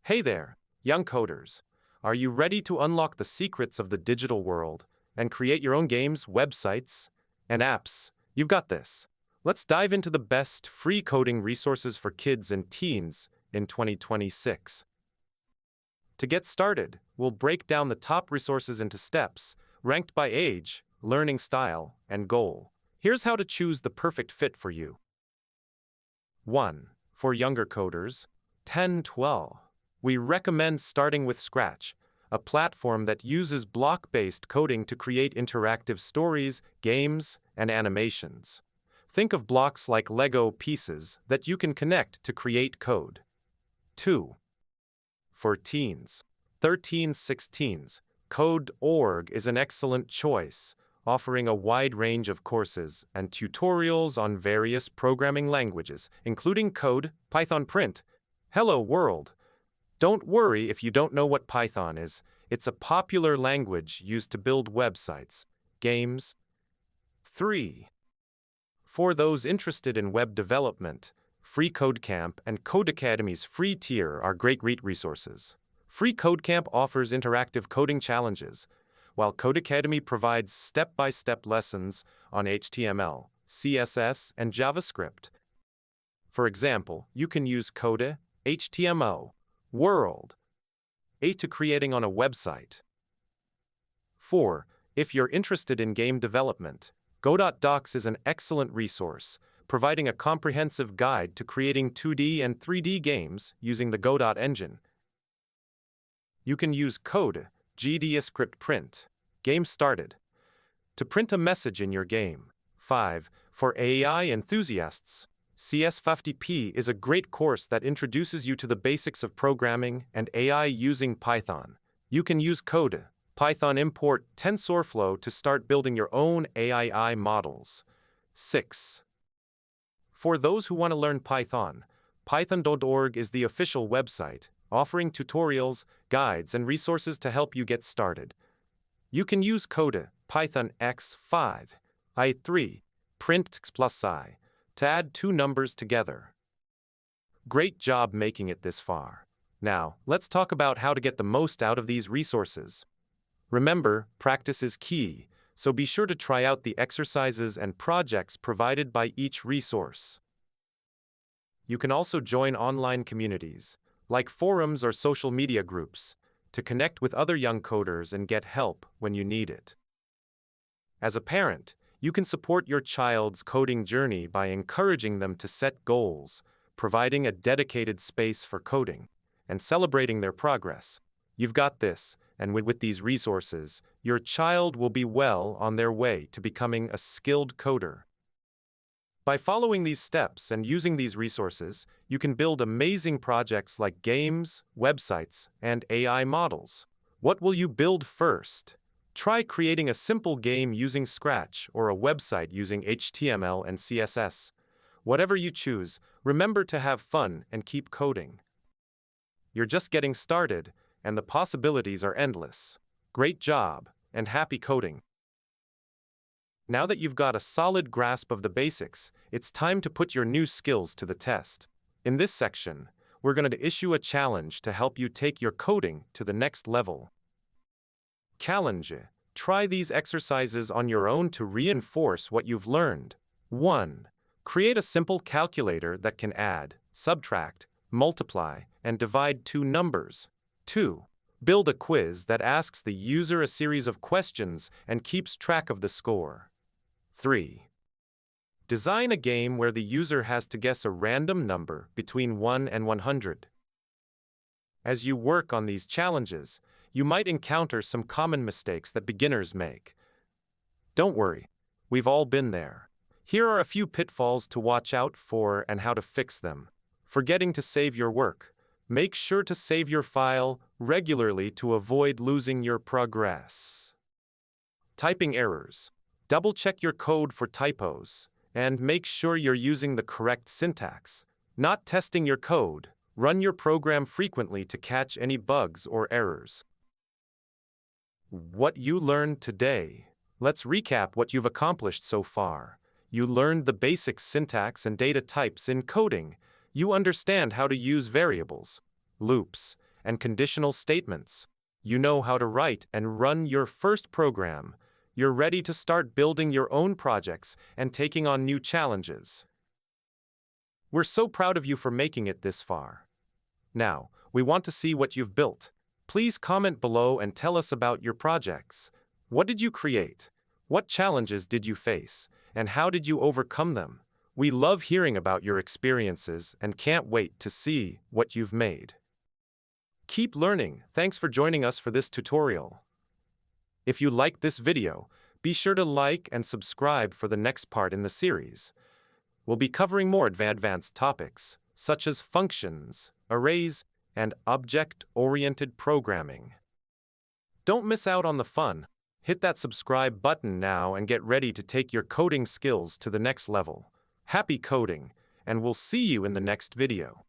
Hey there, young coders. Are you ready to unlock the secrets of the digital world and create your own games, websites, and apps? You've got this. Let's dive into the best free coding resources for kids and teens in 2026. To get started, we'll break down the top resources into steps, ranked by age, learning style, and goal. Here's how to choose the perfect fit for you. 1. For younger coders, 10-12. We recommend starting with Scratch, a platform that uses block-based coding to create interactive stories, games, and animations. Think of blocks like Lego pieces that you can connect to create code. 2. For teens, 13-16s, Code.org is an excellent choice, offering a wide range of courses and tutorials on various programming languages, including Code, Python Print, Hello World. Don't worry if you don't know what Python is. It's a popular language used to build websites, games. 3. For those interested in web development, FreeCodeCamp and Codecademy's free tier are great resources. FreeCodeCamp offers interactive coding challenges, while Codecademy provides step-by-step lessons on HTML, CSS, and JavaScript. For example, you can use Code, HTML, World, to creating on a website. 4. If you're interested in game development, Go.docs is an excellent resource, providing a comprehensive guide to creating 2D and 3D games using the Go. Engine. You can use Code, GDScript Print, Game Started, to print a message in your game. 5. For AI enthusiasts, CS50P is a great course that introduces you to the basics of programming and AI using Python. You can use Code, Python import TensorFlow to start building your own AI models. 6. For those who want to learn Python, Python.org is the official website, offering tutorials, guides, and resources to help you get started. You can use Code, Python X5, i3, print plus I, to add two numbers together. Great job making it this far. Now, let's talk about how to get the most out of these resources. Remember, practice is key, so be sure to try out the exercises and projects provided by each resource. You can also join online communities, like forums or social media groups, to connect with other young coders and get help when you need it. As a parent, you can support your child's coding journey by encouraging them to set goals, providing a dedicated space for coding, and celebrating their progress. You've got this, and with these resources, your child will be well on their way to becoming a skilled coder. By following these steps and using these resources, you can build amazing projects like games, websites, and AI models. What will you build first? Try creating a simple game using Scratch or a website using HTML and CSS. Whatever you choose, remember to have fun and keep coding. You're just getting started, and the possibilities are endless. Great job, and happy coding! Now that you've got a solid grasp of the basics, it's time to put your new skills to the test. In this section, we're going to issue a challenge to help you take your coding to the next level. Challenge: try these exercises on your own to reinforce what you've learned. 1. Create a simple calculator that can add, subtract, multiply, and divide two numbers. 2. Build a quiz that asks the user a series of questions and keeps track of the score. 3. Design a game where the user has to guess a random number between 1 and 100. As you work on these challenges, you might encounter some common mistakes that beginners make. Don't worry, we've all been there. Here are a few pitfalls to watch out for and how to fix them. Forgetting to save your work. Make sure to save your file regularly to avoid losing your progress. Typing errors. Double-check your code for typos, and make sure you're using the correct syntax. Not testing your code. Run your program frequently to catch any bugs or errors. What you learned today. Let's recap what you've accomplished so far. You learned the basic syntax and data types in coding. You understand how to use variables, loops, and conditional statements. You know how to write and run your first program. You're ready to start building your own projects and taking on new challenges. We're so proud of you for making it this far. Now, we want to see what you've built. Please comment below and tell us about your projects. What did you create? What challenges did you face? And how did you overcome them? We love hearing about your experiences and can't wait to see what you've made. Keep learning. Thanks for joining us for this tutorial. If you liked this video, be sure to like and subscribe for the next part in the series. We'll be covering more advanced topics, such as functions, arrays, and object-oriented programming. Don't miss out on the fun. Hit that subscribe button now and get ready to take your coding skills to the next level. Happy coding, and we'll see you in the next video.